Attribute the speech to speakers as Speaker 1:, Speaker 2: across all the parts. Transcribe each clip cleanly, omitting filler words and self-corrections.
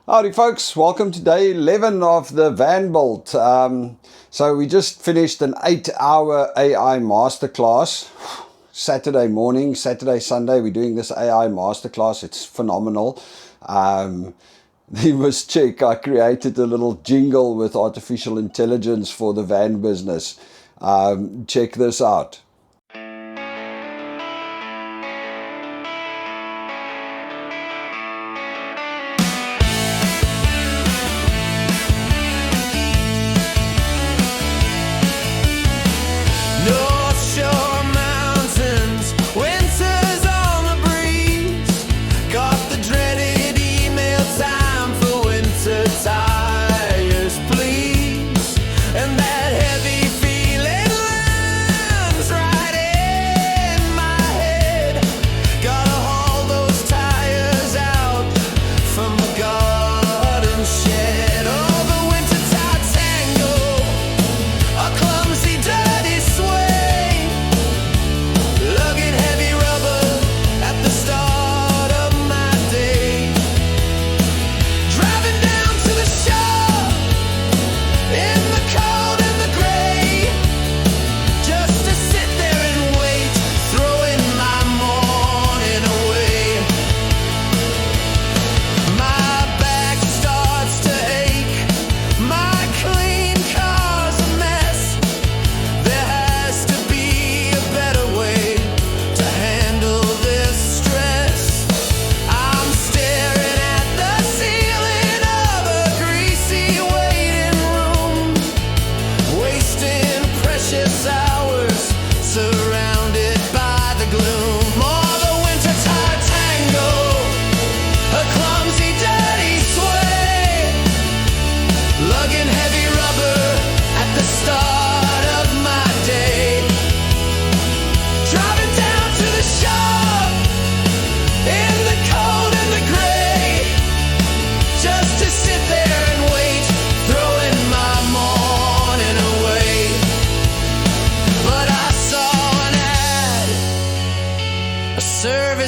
Speaker 1: Howdy folks, welcome to day 11 of the Van Build. So we just finished an 8-hour AI masterclass. Saturday morning, Saturday, Sunday, we're doing this AI masterclass. It's phenomenal. You must check, I created a little jingle with artificial intelligence for the van business. Check this out.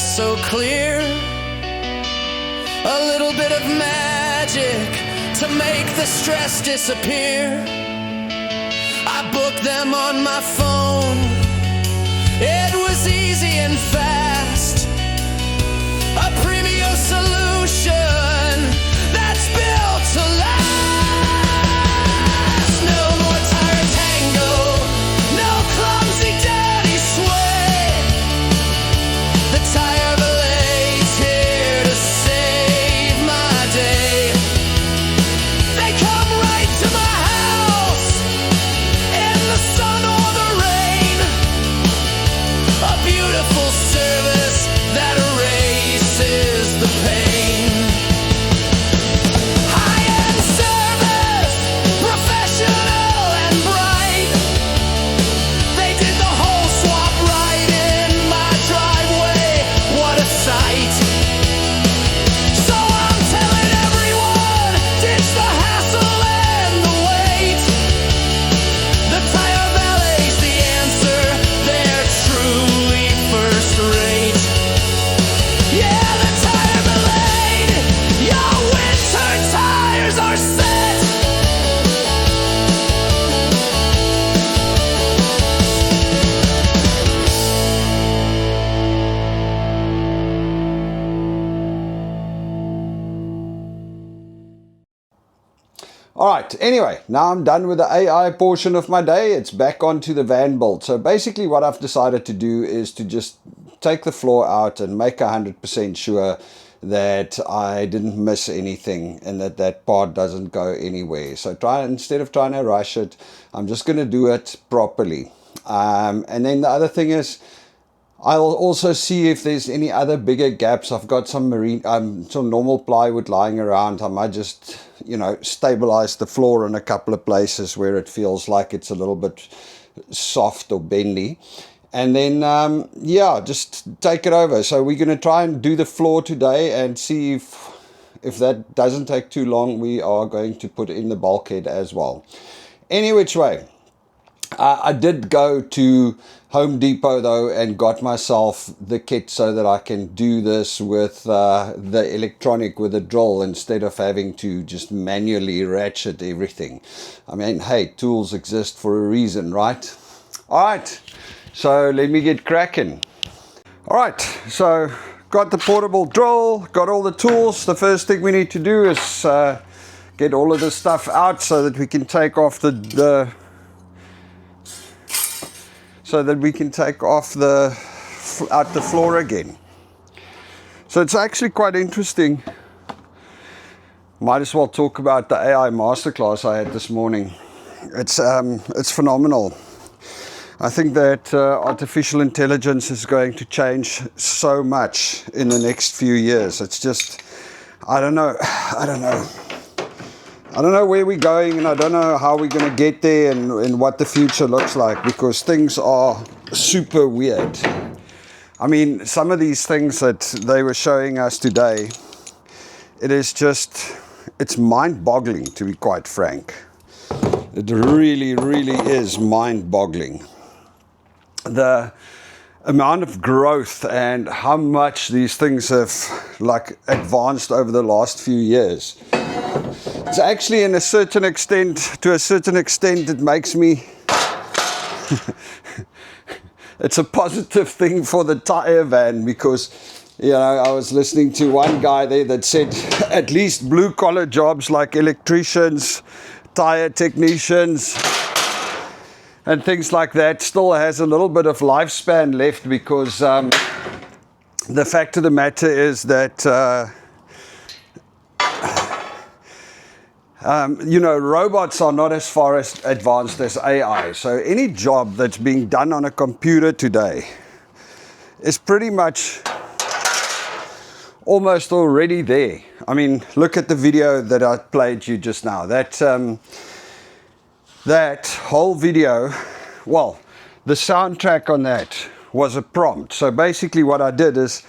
Speaker 2: So clear, a little bit of magic to make the stress disappear. I booked them on my phone. It was easy and fast. A premium solution that's built to last. No more tired tango, no clumsy dirty sway. The tire blade's here to save my day. They come right to my house in the sun or the rain. A beautiful service that erases the pain. High-end service, professional and bright. They did the whole swap right in my driveway. What a sight. So I'm telling everyone, ditch the hassle and the wait. The tire valet's the answer, they're truly first rate. Yeah, the tire valet, your winter tires are set.
Speaker 1: All right, anyway, now I'm done with the AI portion of my day. It's back onto the van build. So basically what I've decided to do is to just take the floor out and make 100% sure that I didn't miss anything and that that part doesn't go anywhere. So instead of trying to rush it, I'm just going to do it properly. And then the other thing is, I'll also see if there's any other bigger gaps. I've got some normal plywood lying around. I might just, stabilize the floor in a couple of places where it feels like it's a little bit soft or bendy. And then, just take it over. So we're going to try and do the floor today and see if that doesn't take too long, we are going to put in the bulkhead as well. Any which way. I did go to Home Depot though and got myself the kit so that I can do this with the electronic, with a drill, instead of having to just manually ratchet everything. I mean, hey, tools exist for a reason, right? All right, so let me get cracking. All right, so got the portable drill, got all the tools. The first thing we need to do is get all of this stuff out so that we can take off the out the floor again. So it's actually quite interesting. Might as well talk about the AI masterclass I had this morning. It's phenomenal. I think that artificial intelligence is going to change so much in the next few years. It's just, I don't know where we're going, and I don't know how we're going to get there, and what the future looks like, because things are super weird. I mean, some of these things that they were showing us today, it's mind-boggling, to be quite frank. It really, really is mind-boggling. The amount of growth and how much these things have advanced over the last few years. It's actually to a certain extent, it makes me, it's a positive thing for the tire van, because, you know, I was listening to one guy there that said at least blue collar jobs like electricians, tire technicians, and things like that still has a little bit of lifespan left, because the fact of the matter is that you know, robots are not as far as advanced as AI. So any job that's being done on a computer today is pretty much almost already there. I mean, look at the video that I played you just now. That whole video, well, the soundtrack on that was a prompt. So basically what I did is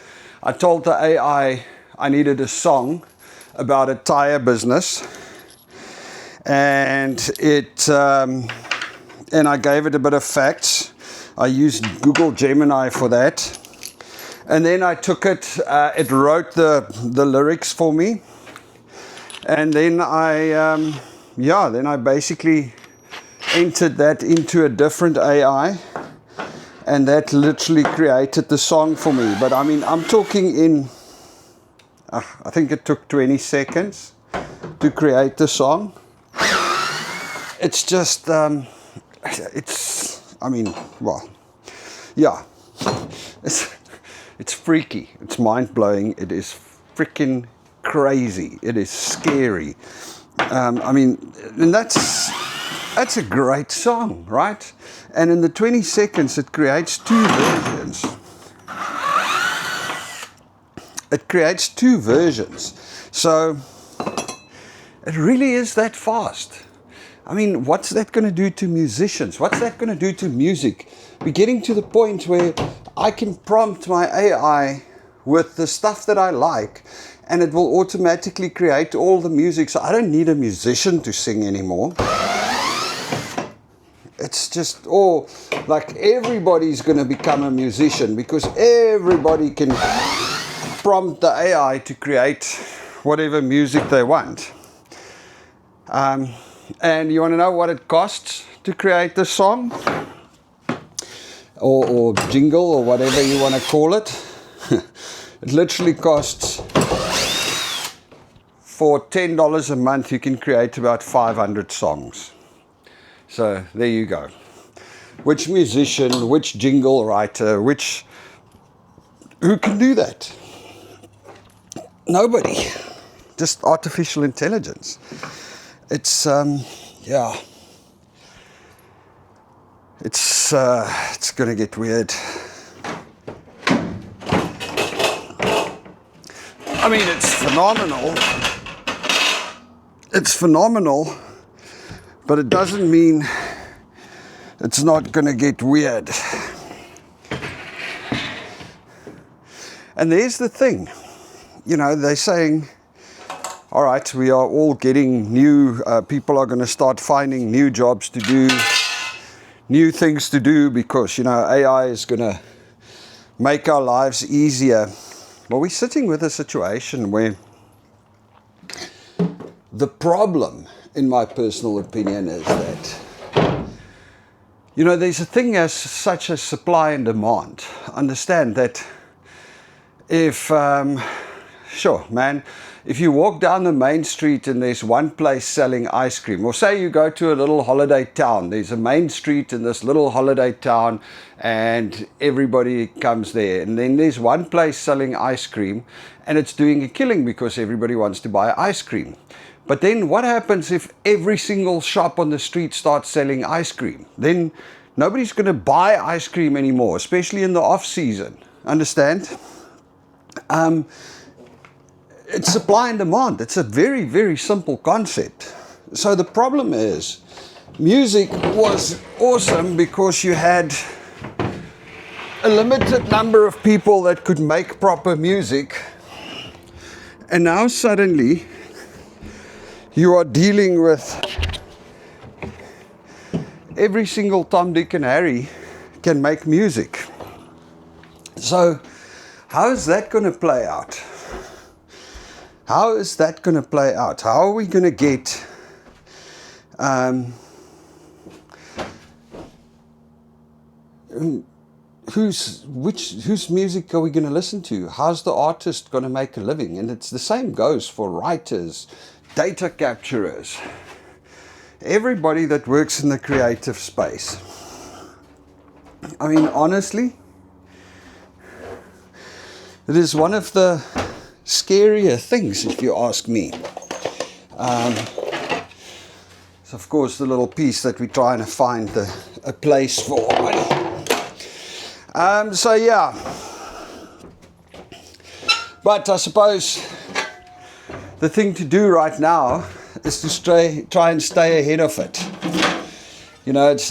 Speaker 1: I told the AI I needed a song about a tire business, and I gave it a bit of facts. I used Google Gemini for that, and then I took it. It wrote the lyrics for me, and then I basically entered that into a different AI, and that literally created the song for me. But I mean, I'm talking in, I think it took 20 seconds to create the song. It's just, I mean, well, yeah, it's freaky, it's mind-blowing, it is freaking crazy, it is scary. I mean, and that's a great song, right? And in the 20 seconds, it creates two versions. So it really is that fast. I mean, what's that going to do to musicians? What's that going to do to music? We're getting to the point where I can prompt my AI with the stuff that I like, and it will automatically create all the music. So I don't need a musician to sing anymore. It's just, like everybody's going to become a musician, because everybody can prompt the AI to create whatever music they want. And you want to know what it costs to create the song? Or jingle, or whatever you want to call it. It literally costs, for $10 a month, you can create about 500 songs. So there you go. Which musician, which jingle writer, who can do that? Nobody. Just artificial intelligence. It's yeah. It's going to get weird. I mean, it's phenomenal. It's phenomenal, but it doesn't mean it's not going to get weird. And there's the thing, you know, they're saying, all right, we are all getting new, people are going to start finding new jobs to do, new things to do because, you know, AI is going to make our lives easier. Well, we're sitting with a situation where the problem, in my personal opinion, is that, you know, there's a thing as such as supply and demand. Understand that if, sure, man, if you walk down the main street and there's one place selling ice cream, or say you go to a little holiday town, there's a main street in this little holiday town and everybody comes there, and then there's one place selling ice cream and it's doing a killing because everybody wants to buy ice cream. But then what happens if every single shop on the street starts selling ice cream? Then nobody's going to buy ice cream anymore, especially in the off season. Understand? It's supply and demand. It's a very, very simple concept. So the problem is, music was awesome because you had a limited number of people that could make proper music. And now suddenly, you are dealing with every single Tom, Dick and Harry can make music. So how is that going to play out? How is that going to play out? How are we going to get whose music are we going to listen to? How's the artist going to make a living? And it's the same goes for writers, data capturers, everybody that works in the creative space. I mean, honestly, it is one of the scarier things, if you ask me. So of course the little piece that we're trying to find a place for. So yeah, but I suppose the thing to do right now is to try and stay ahead of it. You know, it's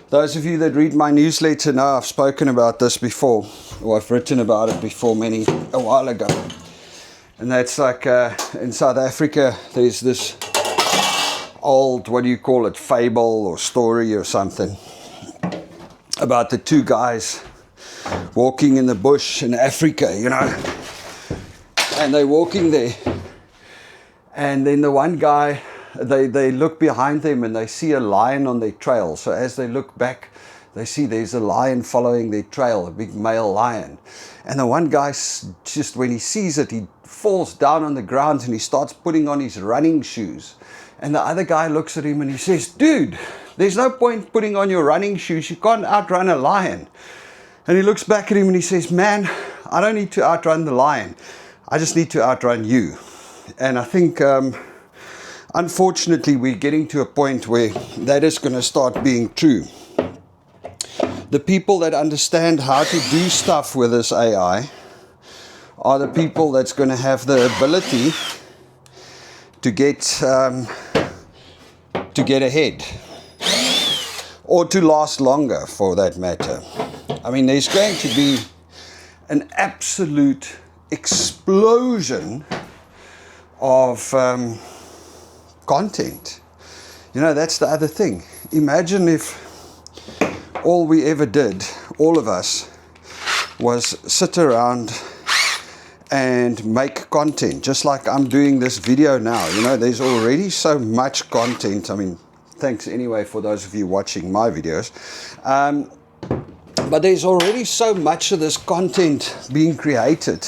Speaker 1: those of you that read my newsletter know I've spoken about this before, or I've written about it before a while ago. And that's like in South Africa, there's this old, what do you call it, fable or story or something, about the two guys walking in the bush in Africa, you know. And they're walking there, and then the one guy, they look behind them and they see a lion on their trail. So as they look back, they see there's a lion following their trail, a big male lion. And the one guy, just when he sees it, he falls down on the ground and he starts putting on his running shoes. And the other guy looks at him and he says, "Dude, there's no point putting on your running shoes. You can't outrun a lion." And he looks back at him and he says, "Man, I don't need to outrun the lion. I just need to outrun you." And I think, unfortunately, we're getting to a point where that is going to start being true. The people that understand how to do stuff with this AI are the people that's going to have the ability to get ahead, or to last longer, for that matter. I mean, there's going to be an absolute explosion of content. You know, that's the other thing. Imagine if all we ever did, all of us, was sit around and make content, just like I'm doing this video now. You know, there's already so much content. I mean, thanks anyway for those of you watching my videos. But there's already so much of this content being created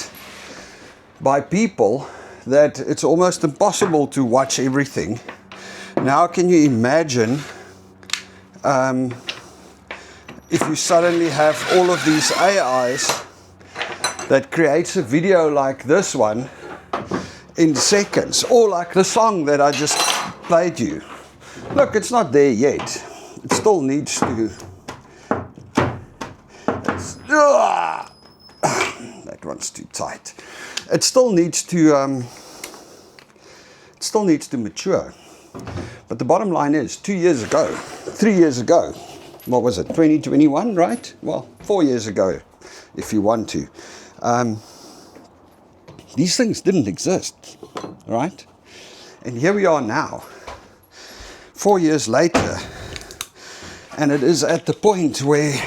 Speaker 1: by people that it's almost impossible to watch everything. Now, can you imagine if you suddenly have all of these AIs that creates a video like this one in seconds, or like the song that I just played you. Look, it's not there yet. It still needs to... that one's too tight. It still needs to mature. But the bottom line is, 2 years ago, 3 years ago, what was it, 2021, right? Well, 4 years ago, if you want to. These things didn't exist, right? And here we are now, 4 years later, And it is at the point where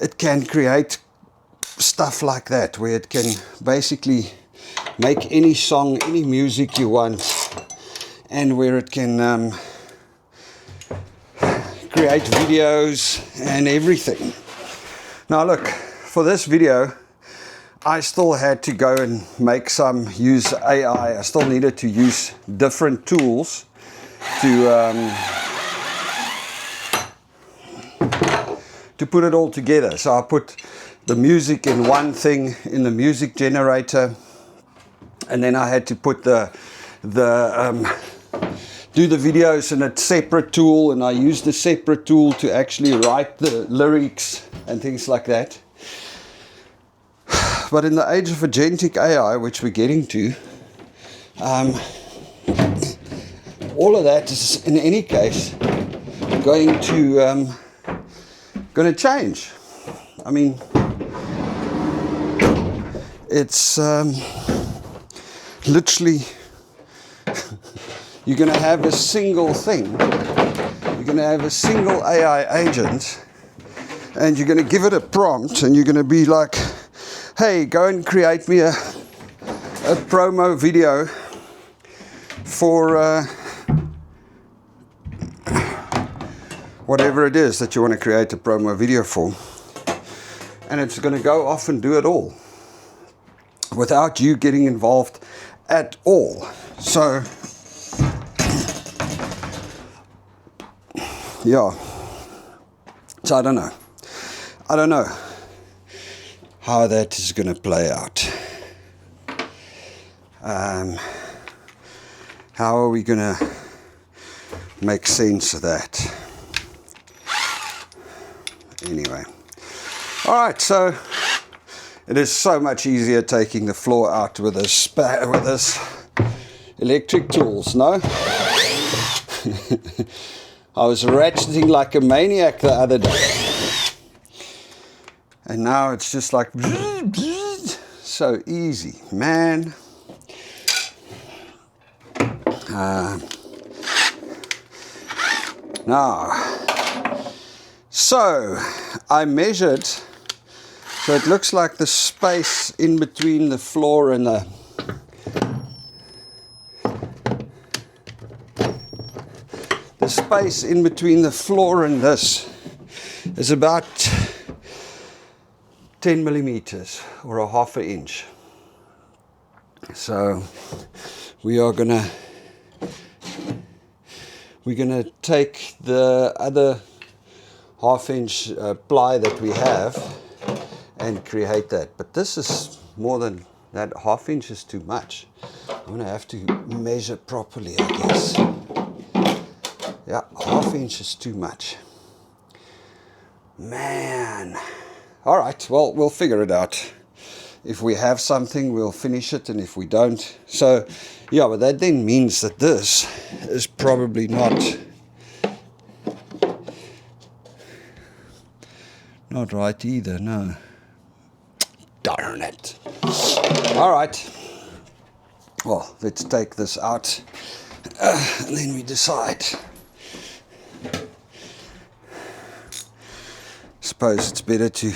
Speaker 1: it can create stuff like that, where it can basically make any song, any music you want, and where it can create videos and everything. Now look, for this video I still had to go and use AI. I still needed to use different tools to put it all together. So I put the music in one thing in the music generator, and then I had to put do the videos in a separate tool, and I used a separate tool to actually write the lyrics and things like that. But in the age of agentic AI, which we're getting to, all of that is in any case going to change. I mean, it's literally you're going to have a single thing. You're going to have a single AI agent, and you're going to give it a prompt, and you're going to be like, hey, go and create me a promo video for whatever it is that you want to create a promo video for. And it's going to go off and do it all without you getting involved at all. So yeah, so I don't know how that is going to play out. How are we going to make sense of that? Anyway, all right, so it is so much easier taking the floor out with this electric tools, no? I was ratcheting like a maniac the other day, and now it's just like so easy, man. Now, so I measured, so it looks like the space in between the floor and the space in between the floor and this is about 10 millimeters or a half an inch. So we're gonna take the other half-inch ply that we have and create that. But this is more than that. Half-inch is too much. I'm gonna have to measure properly, I guess. Yeah, half-inch is too much. Man. All right, well, we'll figure it out. If we have something, we'll finish it, and if we don't, so yeah, but that then means that this is probably not right either, no. Darn it. All right, well, let's take this out, and then we decide. Suppose it's better to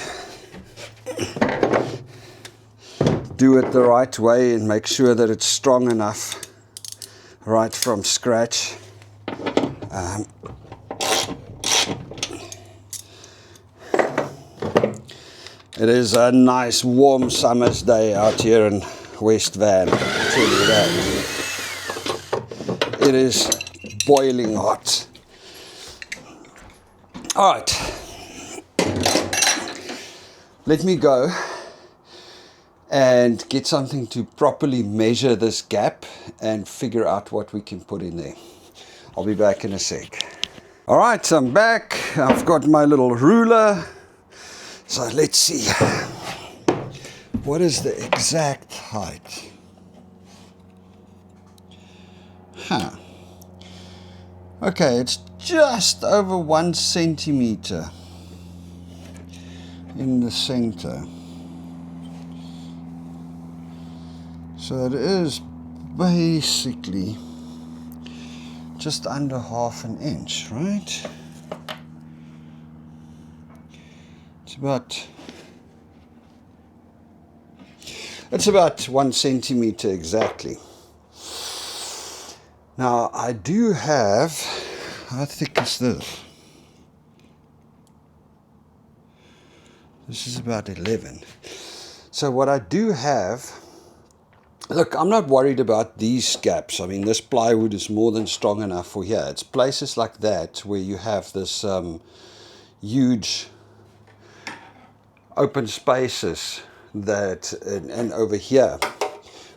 Speaker 1: do it the right way and make sure that it's strong enough right from scratch. It is a nice warm summer's day out here in West Van, I'll tell you that. It is boiling hot. All right, let me go and get something to properly measure this gap and figure out what we can put in there. I'll be back in a sec. All right, I'm back. I've got my little ruler. So let's see. What is the exact height? Okay, it's just over 1 centimeter in the center. So it is basically just under half an inch, right? It's about 1 centimeter exactly. Now I do have, how thick is this? This is about 11. So what I do have, look, I'm not worried about these gaps. I mean, this plywood is more than strong enough for here. It's places like that where you have this huge open spaces that, and over here,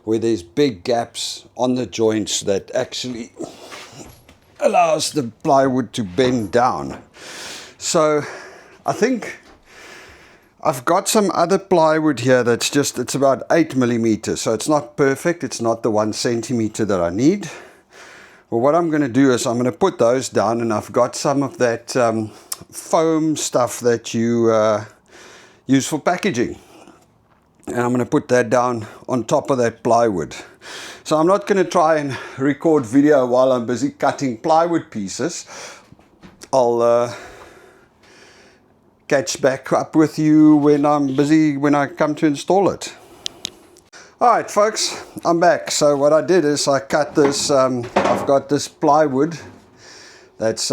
Speaker 1: where there's big gaps on the joints that actually allows the plywood to bend down. So I think I've got some other plywood here that's just, it's about 8 millimeters. So it's not perfect. It's not the 1 centimeter that I need. Well, what I'm going to do is I'm going to put those down, and I've got some of that foam stuff that you use for packaging. And I'm going to put that down on top of that plywood. So I'm not going to try and record video while I'm busy cutting plywood pieces. I'll catch back up with you when I'm busy, when I come to install it. Alright folks, I'm back. So what I did is I cut this, I've got this plywood that's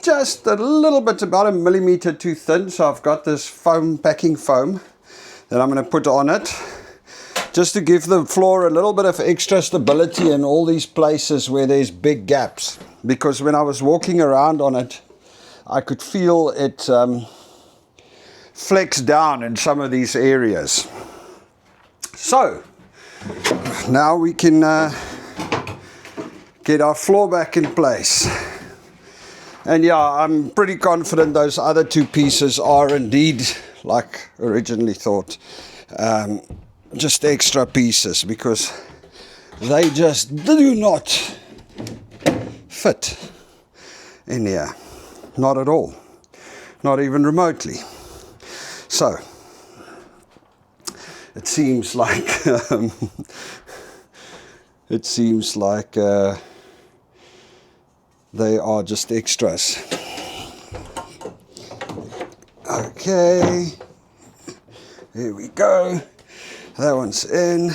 Speaker 1: just a little bit, about 1 millimeter too thin. So I've got this foam, packing foam, that I'm going to put on it, just to give the floor a little bit of extra stability in all these places where there's big gaps. Because when I was walking around on it, I could feel it flex down in some of these areas. So now we can get our floor back in place. And yeah, I'm pretty confident those other two pieces are indeed, like originally thought, just extra pieces, because they just do not fit in here. Not at all. Not even remotely. So it seems like they are just extras. Okay, here we go. That one's in.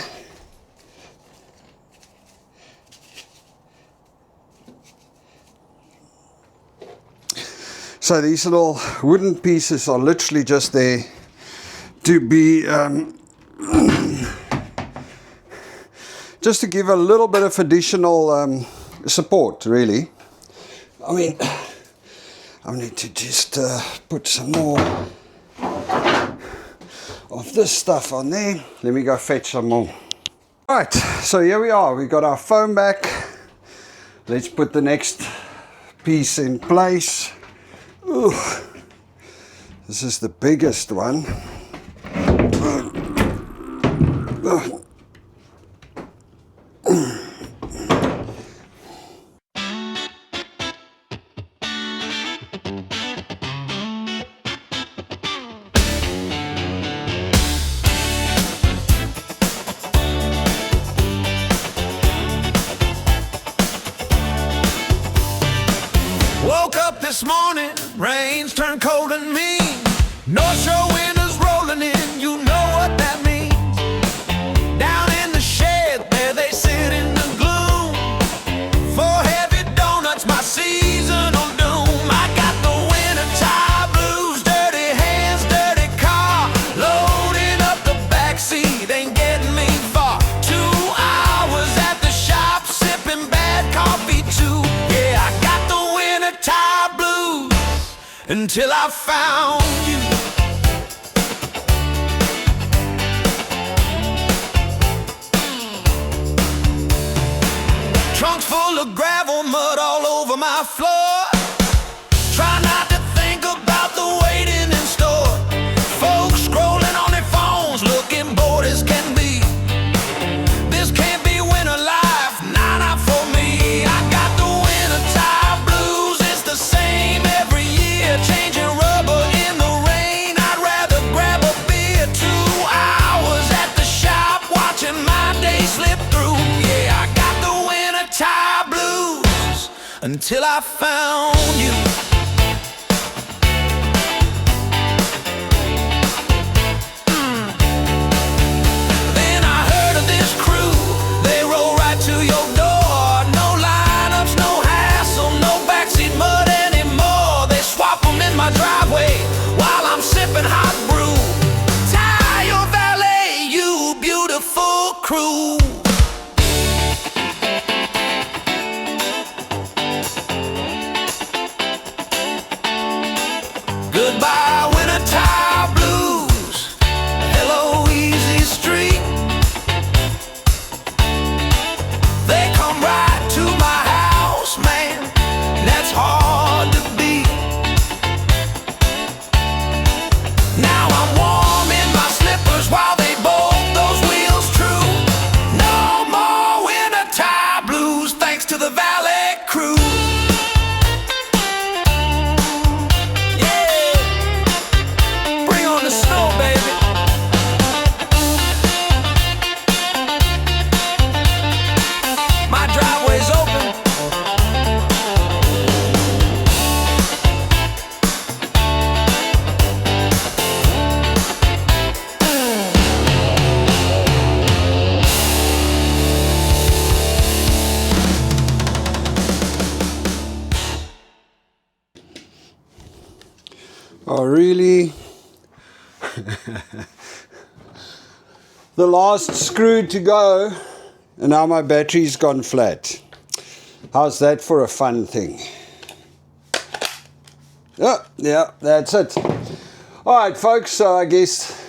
Speaker 1: So these little wooden pieces are literally just there to be, just to give a little bit of additional support, really. I mean, I need to just put some more of this stuff on there. Let me go fetch some more. Right, so here we are. We got our foam back. Let's put the next piece in place. Ooh, this is the biggest one.
Speaker 2: Woke up this morning, rain's turned cold and mean. North Shore wind is rolling in, you know what that means. Down in the shed, there they sit in the gloom. For heavy donuts, my seasonal doom. I got the winter tire blues, dirty hands, dirty car. Loading up the backseat, ain't getting me far. 2 hours at the shop, sipping bad coffee too. Yeah, I got the winter tire blues until I found you. Trunks full of gravel, mud all over my floor. Try not to think about the waiting in store. Folks scrolling on their phones, looking bored as can be. This can't be winter life, nah, not for me. I got the winter tire blues, it's the same every year. Changing rubber in the rain, I'd rather grab a beer. 2 hours at the shop, watching my day slip through. Yeah, I got the winter tire blues until I found you.
Speaker 1: Oh, really? The last screw to go, and now my battery's gone flat. How's that for a fun thing? Oh, yeah, that's it. All right, folks, so I guess...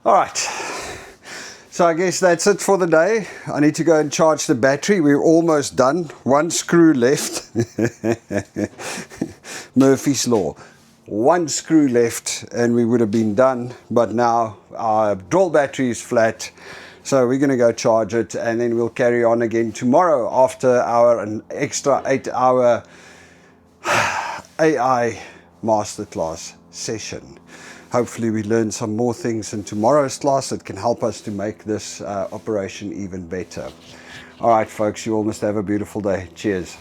Speaker 1: All right. So I guess that's it for the day. I need to go and charge the battery. We're almost done. One screw left. Murphy's Law. One screw left and we would have been done. But now our drill battery is flat. So we're going to go charge it and then we'll carry on again tomorrow after an extra 8-hour AI Masterclass session. Hopefully we learn some more things in tomorrow's class that can help us to make this operation even better. All right, folks, you all must have a beautiful day. Cheers.